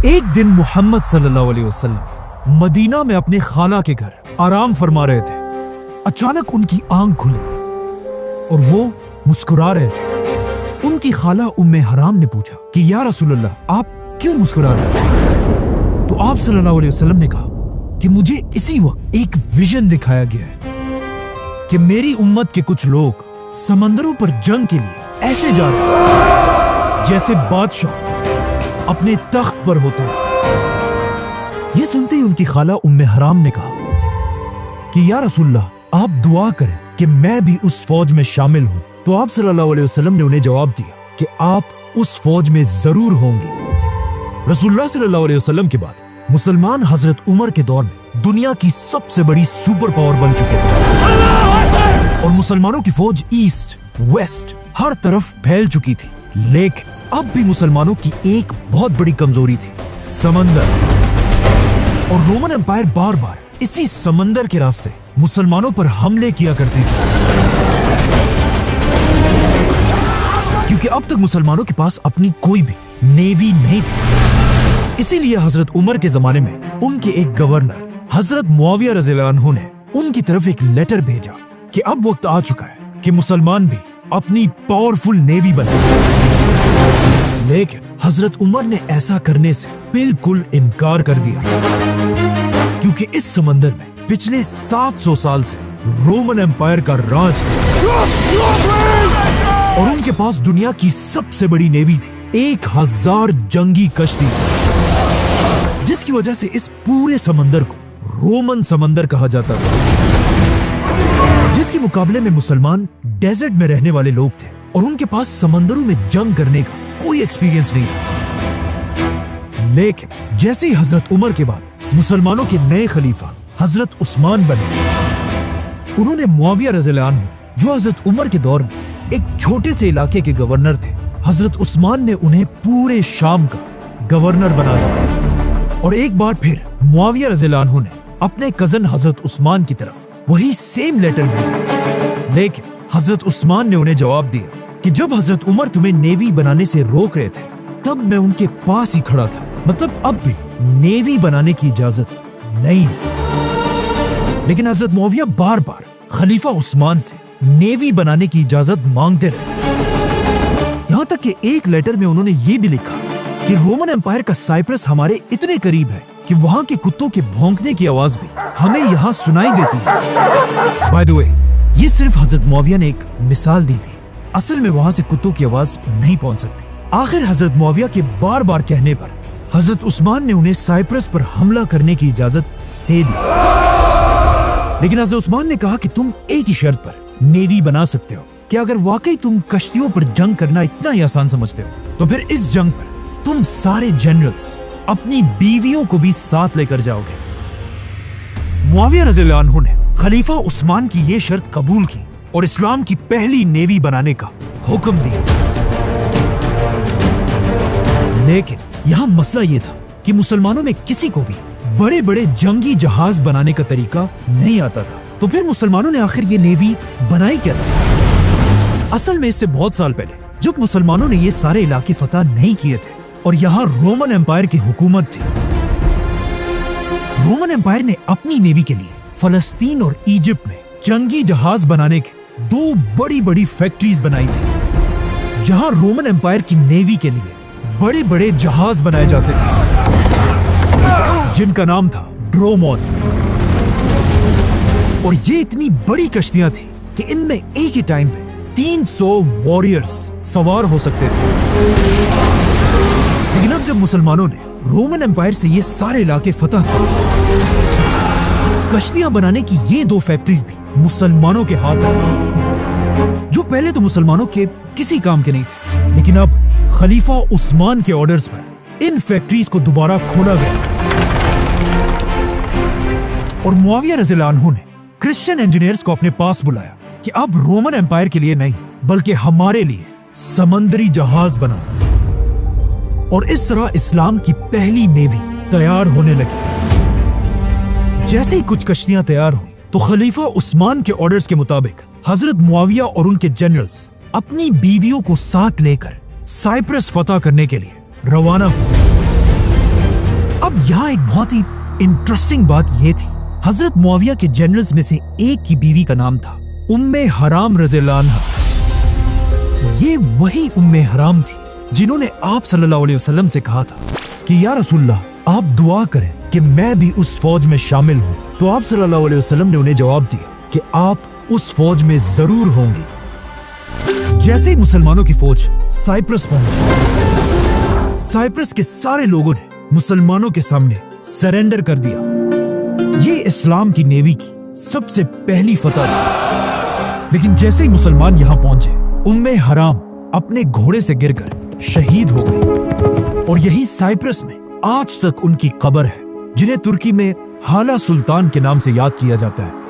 एक दिन मोहम्मद सल्लल्लाहु अलैहि वसल्लम मदीना में अपने खाला के घर आराम फरमा रहे थे। अचानक उनकी आंख खुली और वो मुस्कुरा रहे थे। उनकी खाला उम्मे हराम ने पूछा कि या रसूलल्लाह, आप क्यों मुस्कुरा रहे हैं? तो आप सल्लल्लाहु अलैहि वसल्लम ने कहा कि मुझे इसी वक्त एक विजन दिखाया गया है कि मेरी उम्मत के कुछ लोग समंदरों पर जंग के लिए ऐसे जा रहे हैं जैसे बादशाह अपने तख्त पर होते हैं। ये सुनते ही उनकी खाला उम्मे हराम ने कहा कि या रसूलल्लाह, आप दुआ करें कि मैं भी उस फौज में शामिल हूं। तो आप सल्लल्लाहु अलैहि वसल्लम ने उन्हें जवाब दिया कि आप उस फौज में जरूर होंगे। रसूलुल्लाह सल्लल्लाहु अलैहि वसल्लम के बाद मुसलमान हजरत उमर के दौर में दुनिया की सबसे बड़ी सुपर पावर बन चुके थे और मुसलमानों की फौज ईस्ट वेस्ट हर तरफ फैल चुकी थी। लेकिन अब भी मुसलमानों की एक बहुत बड़ी कमजोरी थी, समंदर। और रोमन एम्पायर बार बार इसी समंदर के रास्ते मुसलमानों पर हमले किया करती थी, क्योंकि अब तक मुसलमानों के पास अपनी कोई भी नेवी नहीं थी। इसीलिए हजरत उमर के जमाने में उनके एक गवर्नर हजरत मुआविया रज़ियल्लाहु अन्हु ने उनकी तरफ एक लेटर भेजा कि अब वक्त आ चुका है कि मुसलमान भी अपनी पावरफुल नेवी बनाए। लेकिन हजरत उमर ने ऐसा करने से बिल्कुल इनकार कर दिया, क्योंकि इस समंदर में पिछले 700 साल से रोमन एम्पायर का राज था और उनके पास दुनिया की सबसे बड़ी नेवी थी, 1000 जंगी कश्ती, जिसकी वजह से इस पूरे समंदर को रोमन समंदर कहा जाता था। जिसके मुकाबले में मुसलमान डेजर्ट में रहने वाले लोग थे और उनके पास समंदरों में जंग करने का कोई एक्सपीरियंस नहीं था। लेकिन जैसे ही हजरत उमर के बाद मुसलमानों के नए खलीफा हजरत उस्मान बने, उन्होंने मुआविया रज़ियल्लाहु अन्हु, जो हजरत उमर के दौर में एक छोटे से इलाके के गवर्नर थे, हजरत उस्मान ने उन्हें पूरे शाम का गवर्नर बना दिया। और एक बार फिर मुआविया रज़ियल्लाहु अन्हु ने अपने कजन हजरत उस्मान की तरफ वही सेम लेटर भेजा। लेकिन हजरत उस्मान ने उन्हें जवाब दिया कि जब हजरत उमर तुम्हें नेवी बनाने से रोक रहे थे, तब मैं उनके पास ही खड़ा था। मतलब अब भी नेवी बनाने की इजाजत नहीं है। लेकिन हजरत मुआविया बार बार खलीफा उस्मान से नेवी बनाने की इजाजत मांगते रहे। यहां तक कि एक लेटर में उन्होंने ये भी लिखा कि रोमन एम्पायर का साइप्रस हमारे इतने करीब है कि वहां के कुत्तों के भौंकने की आवाज भी हमें यहां सुनाई देती है। बाय द वे, ये सिर्फ हजरत मुआविया ने एक मिसाल दी थी, असल में वहां से कुत्तों की आवाज नहीं पहुंच सकती। आखिर हजरत मुआविया के बार बार कहने पर हजरत उस्मान ने उन्हें साइप्रस पर हमला करने की इजाजत दे दी। लेकिन हजरत उस्मान ने कहा कि तुम एक ही शर्त पर नेवी बना सकते हो कि अगर वाकई तुम कश्तियों पर जंग करना इतना ही आसान समझते हो, तो फिर इस जंग पर तुम सारे जनरल्स अपनी बीवियों को भी साथ लेकर जाओगे। मुआविया रज़ियल्लाहु अन्हु ने खलीफा उस्मान की ये शर्त कबूल की और इस्लाम की पहली नेवी बनाने का हुक्म दिया। लेकिन यहाँ मसला ये था कि मुसलमानों में किसी को भी बड़े बड़े जंगी जहाज बनाने का तरीका नहीं आता था। तो फिर मुसलमानों ने आखिर ये नेवी बनाई कैसे? असल में इससे बहुत साल पहले, जब मुसलमानों ने ये सारे इलाके फतह नहीं किए थे और यहाँ रोमन एम्पायर की हुकूमत थी, रोमन एम्पायर ने अपनी नेवी के लिए फलस्तीन और इजिप्ट में जंगी जहाज बनाने के 2 बड़ी बड़ी फैक्ट्रीज बनाई थी, जहां रोमन एम्पायर की नेवी के लिए बड़े बड़े जहाज बनाए जाते थे, जिनका नाम था ड्रोमोन। और ये इतनी बड़ी कश्तियां थी कि इनमें एक ही टाइम पे 300 वॉरियर्स सवार हो सकते थे। लेकिन अब जब मुसलमानों ने रोमन एम्पायर से ये सारे इलाके फतह किए, कश्तियां बनाने की ये 2 फैक्ट्रीज भी मुसलमानों के हाथ आई, जो पहले तो मुसलमानों के किसी काम के नहीं थे। लेकिन अब खलीफा उस्मान के ऑर्डर्स पर इन फैक्ट्रीज को दोबारा खोला गया और मुआविया रज़ियल्लाहु अन्हु ने क्रिश्चियन इंजीनियर्स को अपने पास बुलाया कि अब रोमन एम्पायर के लिए नहीं, बल्कि हमारे लिए समंदरी जहाज बनाओ। और इस तरह इस्लाम की पहली नेवी तैयार होने लगी। जैसे ही कुछ कश्तियां तैयार हुई, तो खलीफा उस्मान के ऑर्डर्स के मुताबिक हजरत मुआविया और उनके जनरल्स अपनी बीवियों को साथ लेकर साइप्रस फतह करने के लिए रवाना हुए। यहाँ एक बहुत ही इंटरेस्टिंग बात यह थी, हजरत मुआविया के जनरल्स में से एक की बीवी का नाम था उम्मे हराम रज़ियल्लाहु अन्हा। ये वही उम्मे हराम थी जिन्होंने आप सल्लल्लाहु अलैहि वसल्लम से कहा था कि या रसूलल्लाह, आप दुआ करें कि मैं भी उस फौज में शामिल हूँ। तो आप सल्लल्लाहु अलैहि वसल्लम ने उन्हें जवाब दिया कि आप उस फौज में जरूर होंगे। जैसे ही मुसलमानों की फौज साइप्रस पहुंची, साइप्रस के सारे लोगों ने मुसलमानों के सामने सरेंडर कर दिया। ये इस्लाम की नेवी की सबसे पहली फतह थी। लेकिन जैसे ही मुसलमान यहाँ पहुंचे, उम्मे हराम अपने घोड़े से गिरकर शहीद हो गई और यही साइप्रस में आज तक उनकी कब्र है, जिन्हें तुर्की में हाला सुल्तान के नाम से याद किया जाता है।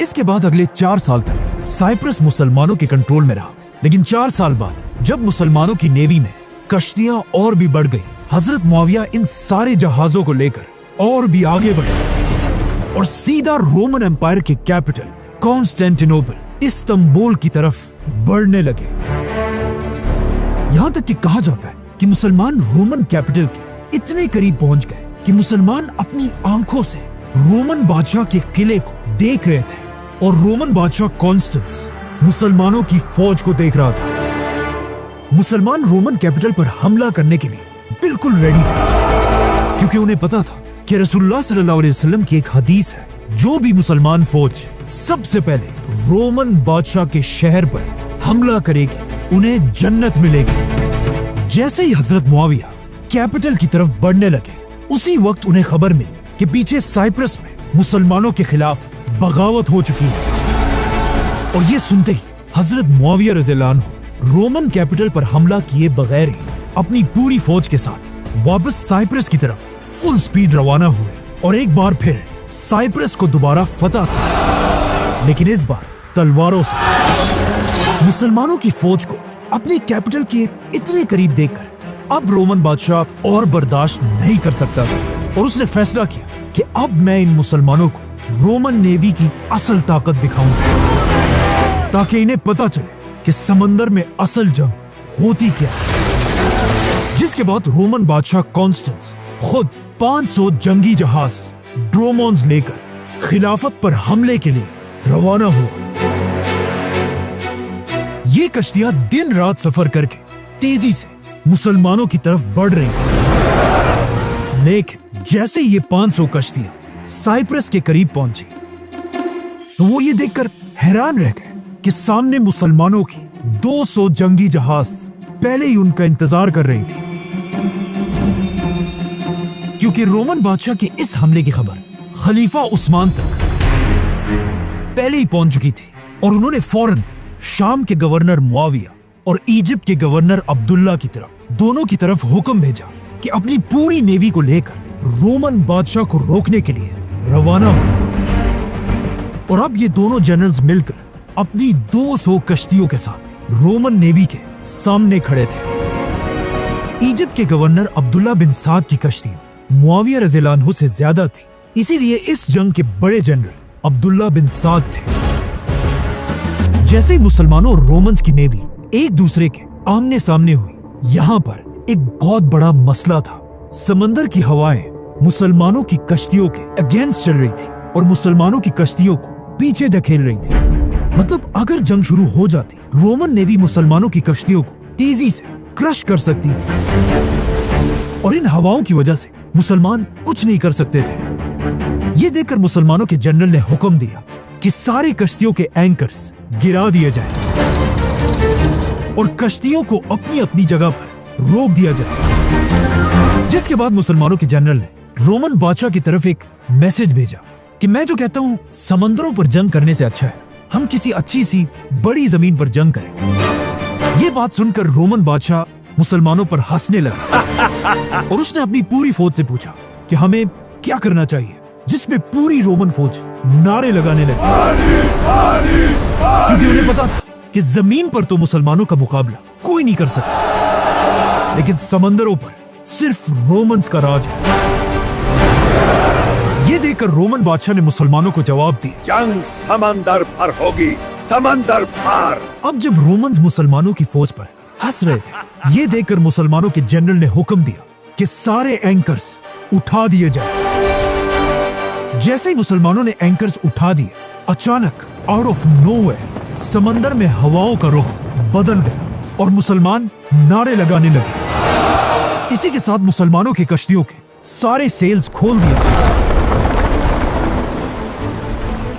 इसके बाद अगले 4 साल तक साइप्रस मुसलमानों के कंट्रोल में रहा। लेकिन 4 साल बाद जब मुसलमानों की नेवी में कश्तियां और भी बढ़ गई, हजरत मुआविया इन सारे जहाजों को लेकर और भी आगे बढ़े और सीधा रोमन एम्पायर के कैपिटल कॉन्स्टेंटिनोपल, इस्तांबुल की तरफ बढ़ने लगे। यहां तक कि कहा जाता है कि मुसलमान रोमन कैपिटल के इतने करीब पहुंच गए कि मुसलमान अपनी आंखों से रोमन बादशाह के किले को देख रहे थे और रोमन बादशाह कॉन्स्टेंस मुसलमानों की फौज को देख रहा था। मुसलमान रोमन कैपिटल पर हमला करने के लिए बिल्कुल रेडी थे, क्योंकि उन्हें पता था कि रसूलुल्लाह सल्लल्लाहु अलैहि वसल्लम की एक हदीस है, जो भी मुसलमान फौज सबसे पहले रोमन बादशाह के शहर पर हमला करेगी उन्हें जन्नत मिलेगी। जैसे ही हजरत मुआविया कैपिटल की तरफ बढ़ने लगे, उसी वक्त उन्हें खबर मिली कि पीछे साइप्रस में मुसलमानों के खिलाफ बगावत हो चुकी है। और ये सुनते ही हजरत मुआविया रज़ियल्लाहु अन्हु रोमन कैपिटल पर हमला किए बगैर ही अपनी पूरी फौज के साथ वापस साइप्रस की तरफ फुल स्पीड रवाना हुए और एक बार फिर साइप्रस को दोबारा फतह किया, लेकिन इस बार तलवारों से। मुसलमानों की फौज को अपने कैपिटल के इतने करीब देखकर अब रोमन बादशाह और बर्दाश्त नहीं कर सकता था और उसने फैसला किया कि अब मैं इन मुसलमानों को रोमन नेवी की असल ताकत दिखाऊंगा, ताकि इन्हें पता चले कि समंदर में असल जंग होती क्या है। जिसके बाद रोमन बादशाह कॉन्स्टेंस खुद 500 जंगी जहाज ड्रोमोन्स लेकर खिलाफत पर हमले के लिए रवाना हुआ। ये कश्तियां दिन रात सफर करके तेजी से मुसलमानों की तरफ बढ़ रही थी। लेकिन जैसे ये 500 कश्तियां साइप्रस के करीब पहुंची, तो वो ये देखकर हैरान रह गए कि सामने मुसलमानों की 200 जंगी जहाज पहले ही उनका इंतजार कर रही थी, क्योंकि रोमन बादशाह के इस हमले की खबर खलीफा उस्मान तक पहले ही पहुंच चुकी थी और उन्होंने फौरन शाम के गवर्नर मुआविया और इजिप्ट के गवर्नर अब्दुल्ला की तरफ दोनों की तरफ हुक्म भेजा कि अपनी पूरी नेवी को लेकर रोमन बादशाह को रोकने के लिए रवाना हो। और अब ये दोनों जनरल्स मिलकर अपनी 200 कश्तियों के साथ रोमन नेवी के सामने खड़े थे। इजिप्ट के गवर्नर अब्दुल्ला बिन साद की कश्ती मुआविया रज़ियल्लाहु अन्हु से ज्यादा थी, इसीलिए इस जंग के बड़े जनरल अब्दुल्ला बिन साद थे। जैसे ही मुसलमानों और रोमन्स की नेवी एक दूसरे के आमने सामने हुई, यहाँ पर एक बहुत बड़ा मसला था। समंदर की हवाएं मुसलमानों की कश्तियों के अगेंस्ट चल रही थी और मुसलमानों की कश्तियों को पीछे धकेल रही थी। मतलब अगर जंग शुरू हो जाती, रोमन नेवी मुसलमानों की कश्तियों को तेजी से क्रश कर सकती थी और इन हवाओं की वजह से मुसलमान कुछ नहीं कर सकते थे। ये देखकर मुसलमानों के जनरल ने हुक्म दिया कि सारे कश्तियों के एंकर्स गिरा दिए जाएं और कश्तियों को अपनी अपनी जगह पर रोक दिया जाए। जिसके बाद मुसलमानों के जनरल ने रोमन बादशाह की तरफ एक मैसेज भेजा कि मैं जो कहता हूं, समंदरों पर जंग करने से अच्छा है हम किसी अच्छी सी बड़ी जमीन पर जंग करें। ये बात सुनकर रोमन बादशाह मुसलमानों पर हंसने लगा और उसने अपनी पूरी फौज से पूछा कि हमें क्या करना चाहिए, जिसमें पूरी रोमन फौज नारे लगाने लगी, क्योंकि उन्हें पता था कि जमीन पर तो मुसलमानों का मुकाबला कोई नहीं कर सकता, लेकिन समंदरों पर सिर्फ रोमन्स का राज है। ये देखकर रोमन बादशाह ने मुसलमानों को जवाब दिया, जंग समंदर पर होगी, समंदर पार। अब जब रोमन्स मुसलमानों की फौज पर हंस रहे थे, ये देखकर मुसलमानों के जनरल ने हुक्म दिया कि सारे एंकर्स उठा दिए जाए। जैसे ही मुसलमानों ने एंकर्स उठा दिए, अचानक आउट ऑफ नोवेयर समंदर में हवाओं का रुख बदल गया और मुसलमान नारे लगाने लगे। इसी के साथ मुसलमानों की कश्तियों के सारे सेल्स खोल दिए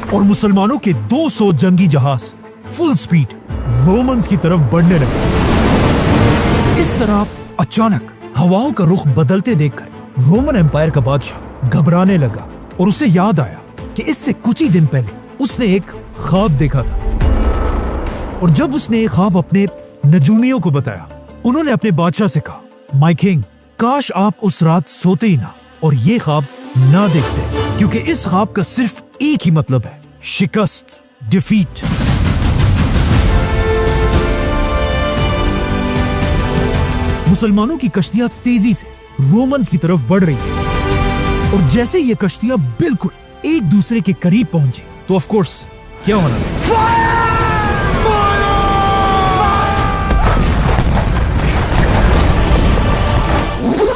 और मुसलमानों के 200 जंगी जहाज फुल स्पीड रोमन्स की तरफ बढ़ने लगे। इस तरह अचानक हवाओं का रुख बदलते देखकर रोमन एम्पायर का बादशाह घबराने लगा और उसे याद आया कि इससे कुछ ही दिन पहले उसने एक ख्वाब देखा था। और जब उसने एक ख्वाब अपने नजूमियों को बताया, उन्होंने अपने बादशाह से कहा, माय किंग, काश आप उस रात सोते ही ना और ये ख्वाब ना देखते, क्योंकि इस ख्वाब का सिर्फ एक ही मतलब है, शिकस्त, डिफीट। मुसलमानों की कश्तियां तेजी से रोमन्स की तरफ बढ़ रही थी और जैसे ये कश्तियां बिल्कुल एक दूसरे के करीब पहुंची तो ऑफ कोर्स क्या होना था?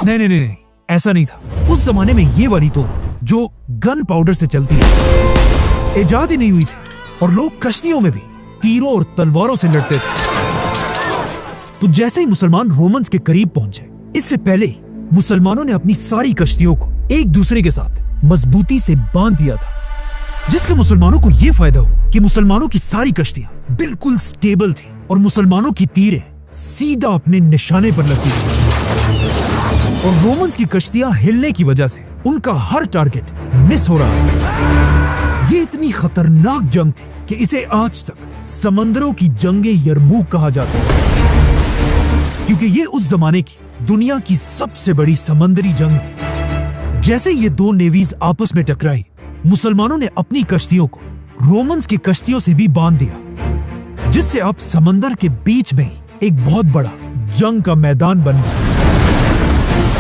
नहीं, ऐसा नहीं था। उस जमाने में ये वाली तोप जो गन पाउडर से चलती है इजाद ही नहीं हुई थी और लोग कश्तियों में भी तीरों और तलवारों से लड़ते थे। तो जैसे ही मुसलमान रोमन्स के करीब पहुंचे, इससे पहले ही मुसलमानों ने अपनी सारी कश्तियों को एक दूसरे के साथ मजबूती से बांध दिया था, जिसका मुसलमानों को यह फायदा हो कि मुसलमानों की सारी कश्तियां बिल्कुल स्टेबल थी और मुसलमानों की तीरें सीधा अपने निशाने पर लगती थी। और रोमन्स की कश्तियां हिलने की वजह से उनका हर टारगेट मिस हो रहा था। ये इतनी खतरनाक जंग थी कि इसे आज तक समंदरों की जंगे यरमूक कहा जाता है, क्योंकि ये उस जमाने की दुनिया की सबसे बड़ी समंदरी जंग थी। जैसे ये दो नेवीज आपस में टकराई, मुसलमानों ने अपनी कश्तियों को रोमन्स की कश्तियों से भी बांध दिया, जिससे अब समंदर के बीच में ही एक बहुत बड़ा जंग का मैदान बन गया।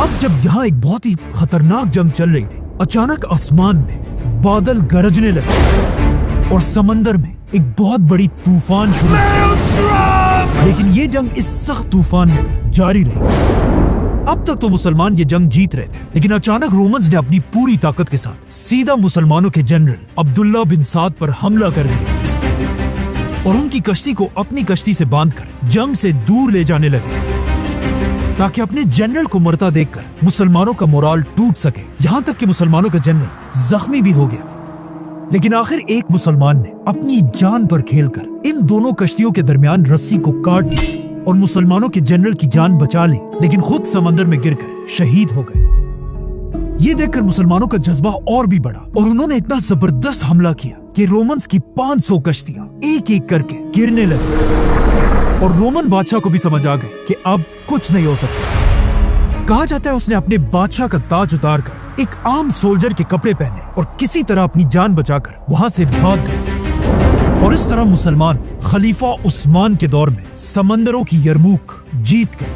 अब जब यहाँ एक बहुत ही खतरनाक जंग चल रही थी, अचानक आसमान में बादल गरजने लगे और समंदर में एक बहुत बड़ी तूफान शुरू हुई। लेकिन ये जंग इस सख्त तूफान में जारी रही। अब तक तो मुसलमान ये जंग जीत रहे थे, लेकिन अचानक रोमन्स ने अपनी पूरी ताकत के साथ सीधा मुसलमानों के जनरल अब्दुल्ला बिन साद पर हमला कर दिया और उनकी कश्ती को अपनी कश्ती से बांधकर जंग से दूर ले जाने लगे, ताकि अपने जनरल को मरता देखकर मुसलमानों का मोराल टूट सके। यहाँ तक कि मुसलमानों का जनरल जख्मी भी हो गया। लेकिन आखिर एक मुसलमान ने अपनी जान पर खेलकर इन दोनों कश्तियों के दरमियान रस्सी को काट दी और मुसलमानों के जनरल की जान बचा ली, लेकिन खुद समंदर में गिरकर शहीद हो गए। ये देखकर मुसलमानों का जज्बा और भी बढ़ा और उन्होंने इतना जबरदस्त हमला किया कि रोमन्स की 500 कश्तियां एक एक करके गिरने लगी और रोमन बादशाह को भी समझ आ गए कि अब कुछ नहीं हो सकता। कहा जाता है उसने अपने बादशाह का ताज उतारकर एक आम सोल्जर के कपड़े पहने और किसी तरह अपनी जान बचाकर वहां से भाग गए। और इस तरह मुसलमान खलीफा उस्मान के दौर में समंदरों की यरमूक जीत गए।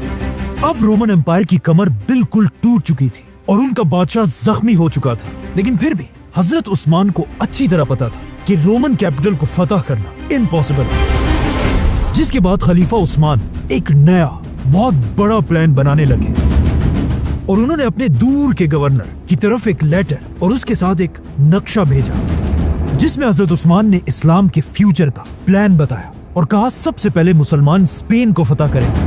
अब रोमन एम्पायर की कमर बिल्कुल टूट चुकी थी और उनका बादशाह जख्मी हो चुका था, लेकिन फिर भी हजरत उस्मान को अच्छी तरह पता था कि रोमन कैपिटल को फतह करना इम्पॉसिबल है। जिसके बाद खलीफा उस्मान एक नया बहुत बड़ा प्लान बनाने लगे और उन्होंने अपने दूर के गवर्नर की तरफ एक लेटर और उसके साथ एक नक्शा भेजा, जिसमें हजरत उस्मान ने इस्लाम के फ्यूचर का प्लान बताया और कहा सबसे पहले मुसलमान स्पेन को फतह करेंगे,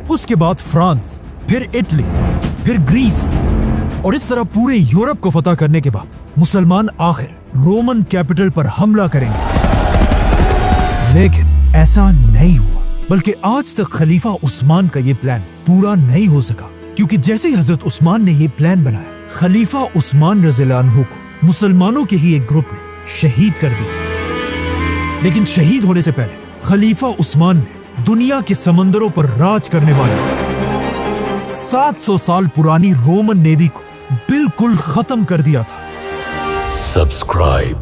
उसके बाद फ्रांस, फिर इटली, फिर ग्रीस और इस तरह पूरे यूरोप को फतह करने के बाद मुसलमान आखिर रोमन कैपिटल पर हमला करेंगे। लेकिन ऐसा नहीं हुआ, बल्कि आज तक खलीफा उस्मान का ये प्लान पूरा नहीं हो सका, क्योंकि जैसे ही हजरत उस्मान ने ये प्लान बनाया, खलीफा उस्मान रज़ियल्लाहु अन्हु को मुसलमानों के ही एक ग्रुप ने शहीद कर दिया। लेकिन शहीद होने से पहले खलीफा उस्मान ने दुनिया के समंदरों पर राज करने वाले 700 साल पुरानी रोमन नेवी को बिल्कुल खत्म कर दिया था। सब्सक्राइब